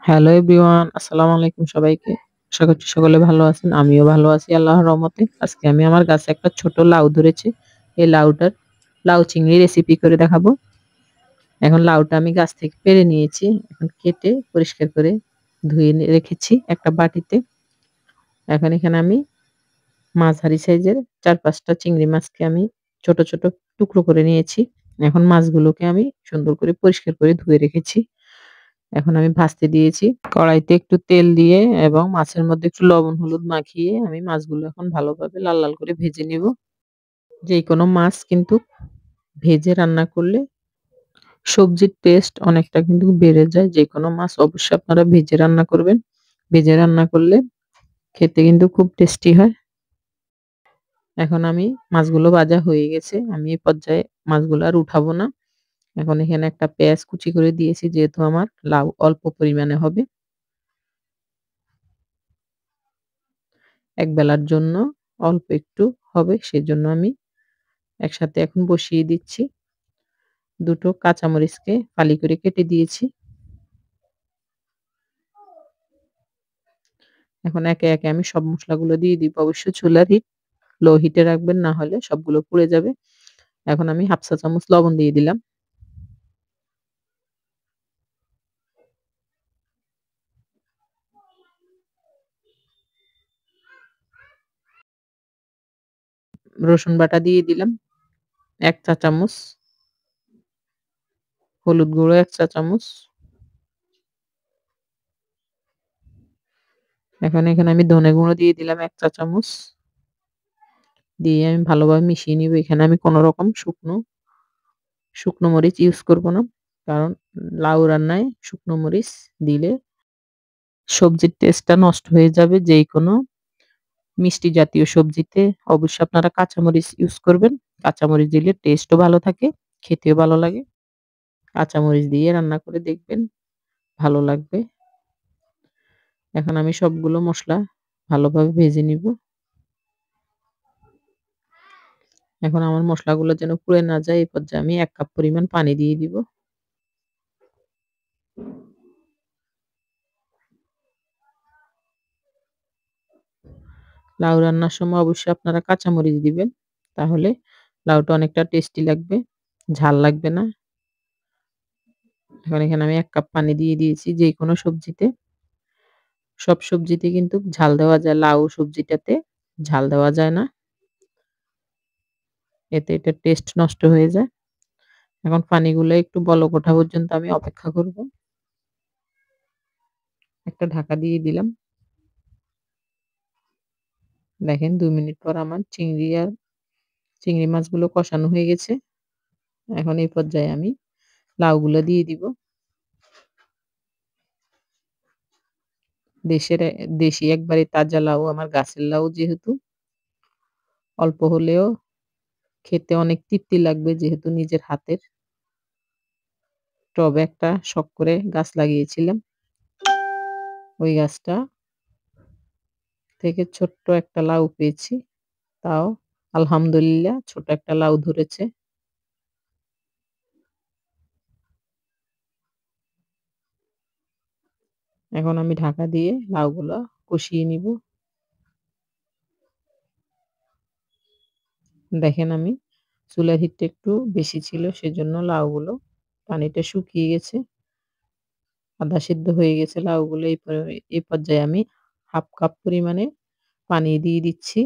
Hello everyone, আসসালামু আলাইকুম সবাইকে। আশা করছি সকলে ভালো আছেন। আমিও ভালো আছি আল্লাহর রহমতে। আজকে আমি আমার গাছে একটা ছোট লাউ ধরেছে। এই লাউটার লাউ চিংড়ি রেসিপি করে দেখাবো। এখন লাউটা আমি গাছ থেকে পেড়ে নিয়েছি। এখন কেটে পরিষ্কার করে ধুয়ে রেখেছি একটা বাটিতে। এখন এখানে আমি মাঝারি সাইজের ৪-৫ টা চিংড়ি মাছকে আমি ছোট, ছোট টুকরো করে নিয়েছি। এখন মাছগুলোকে আমি সুন্দর করে পরিষ্কার করে ধুয়ে রেখেছি। এখন আমি ভাজতে দিয়েছি। কড়াইতে একটু তেল দিয়ে এবং মাছের মধ্যে একটু লবণ হলুদ মাখিয়ে আমি মাছগুলো এখন ভালোভাবে লাল, লাল করে ভেজে নিব। যেকোনো মাছ কিন্তু ভেজে রান্না করলে সবজির টেস্ট অনেকটা কিন্তু বেড়ে যায়। যেকোনো মাছ অবশ্যই আপনারা ভেজে রান্না করবেন। ভেজে রান্না করলে খেতে কিন্তু খুব টেস্টি হয়। এখন আমি মাছগুলো ভাজা হয়ে গেছে। আমি এই পর্যায়ে মাছগুলো আর উঠাবো না। এখন এখানে একটা পেঁয়াজ কুচি করে দিয়েছি যেহেতু আমার লাউ অল্প পরিমাণে হবে। একবেলার জন্য অল্প একটু হবে সেজন্য আমি একসাথে এখন বসিয়ে দিচ্ছি। ২ টো কাঁচামরিচকে ফালি করে কেটে দিয়েছি। এখন একে, একে আমি সব মসলাগুলো দিয়ে দিব। অবশ্যই চুলার হিট লো হিটে রাখবেন না হলে সবগুলো পুড়ে যাবে। এখন আমি ১/২ চা চামচ লবণ দিয়ে দিলাম। রসুন বাটা দিয়ে দিলাম ১ চা চামচ, হলুদ গুঁড়ো ১ চা চামচ। এখন এখানে আমি ধনে গুঁড়ো দিয়ে দিলাম ১ চা চামচ। দিয়ে আমি ভালোভাবে মিশিয়ে নিব। এখানে আমি কোন রকম শুকনো মরিচ ইউজ করব না। কারণ লাউ রান্নায় শুকনো মরিচ দিলে সবজির টেস্টটা নষ্ট হয়ে যাবে। যেকোনো মিষ্টি জাতীয় সবজিতে অবশ্যই আপনারা কাঁচামরিচ ইউজ করবেন। কাঁচামরিচ দিলে টেস্টও ভালো থাকে, খেতেও ভালো লাগে। কাঁচামরিচ দিয়ে রান্না করে দেখবেন, ভালো লাগবে। এখন আমি সবগুলো মসলা ভালোভাবে ভেজে নিব। এখন আমার মসলাগুলো যেন পুড়ে না যায় এই পর্যায়ে আমি ১ কাপ পরিমাণ পানি দিয়ে দিব। লাউ রান্নার সময় অবশ্যই আপনারা কাঁচামরিচ দিবেন। তাহলে লাউটা অনেকটা টেস্টি লাগবে, ঝাল লাগবে না। এখন এখানে আমি ১ কাপ পানি দিয়ে দিয়েছি যেকোনো সবজিতে। সব সবজিতে কিন্তু ঝাল দেওয়া যায়। লাউ সবজিটাতে ঝাল দেওয়া যায় না। এতে এটার টেস্ট নষ্ট হয়ে যায়। এখন পানিগুলো একটু বলক ওঠা পর্যন্ত আমি অপেক্ষা করব। একটা ঢাকা দিয়ে দিলাম। দেখেন ২ মিনিট পর আমার চিংড়ি মাছগুলো কষানো হয়ে গেছে। এখন এই পর্যায়ে আমি লাউগুলা দিয়ে দিব। দেশের দেশি একবারে তাজা লাউ আমার গাছের লাউ যেহেতু অল্প হলেও খেতে অনেক তৃপ্তি লাগবে যেহেতু নিজের হাতের। টবে একটা শখ করে গাছ লাগিয়েছিলাম। ওই গাছটা থেকে ছোট্ট একটা লাউ পেয়েছি। তাও আলহামদুলিল্লাহ ছোট একটা লাউ ধরেছে। এখন আমি ঢাকা দিয়ে লাউগুলা কষিয়ে নিব। দেখেন আমি চুলার হিটটা একটু বেশি ছিল সেজন্য লাউগুলো পানিটা শুকিয়ে গেছে। আধা সিদ্ধ হয়ে গেছে লাউগুলো। এই পর্যায়ে আমি ১/২ কাপ পরিমাণে পানি দিয়ে দিচ্ছি।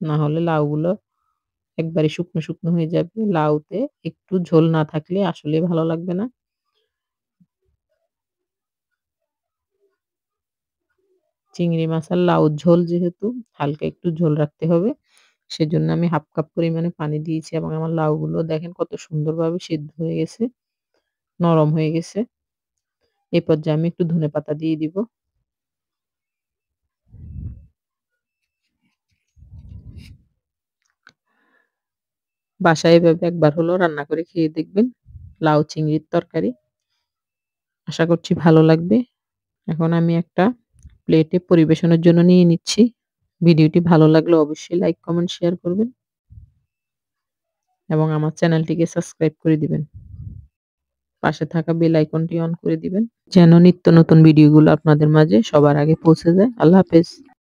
না হলে লাউগুলো একবারে শুকনো, শুকনো হয়ে যাবে। লাউতে একটু ঝোল না থাকলে আসলেই ভালো লাগবে না। চিংড়ি মাছ আর লাউর ঝোল যেহেতু হালকা একটু ঝোল রাখতে হবে। সেজন্য আমি ১/২ কাপ পরিমাণে পানি দিয়েছি এবং আমার লাউগুলো দেখেন কত সুন্দরভাবে সিদ্ধ হয়ে গেছে, নরম হয়ে গেছে। এই পর্যায়ে আমি একটু ধনেপাতা দিয়ে দিব। বাসায় এভাবে একবার হলেও রান্না করে খেয়ে দেখবেন। লাউ চিংড়ির তরকারি। আশা করছি ভালো লাগবে। এখন আমি একটা প্লেটে পরিবেশনের জন্য নিয়ে নিচ্ছি। ভিডিওটি ভালো লাগলে অবশ্যই লাইক, কমেন্ট, শেয়ার করবেন এবং আমার চ্যানেলটিকে সাবস্ক্রাইব করে দিবেন। পাশে থাকা বেল আইকনটি অন করে দিবেন যেন নিত্য নতুন ভিডিওগুলো আপনাদের মাঝে সবার আগে পৌঁছে যায়। আল্লাহ হাফেজ।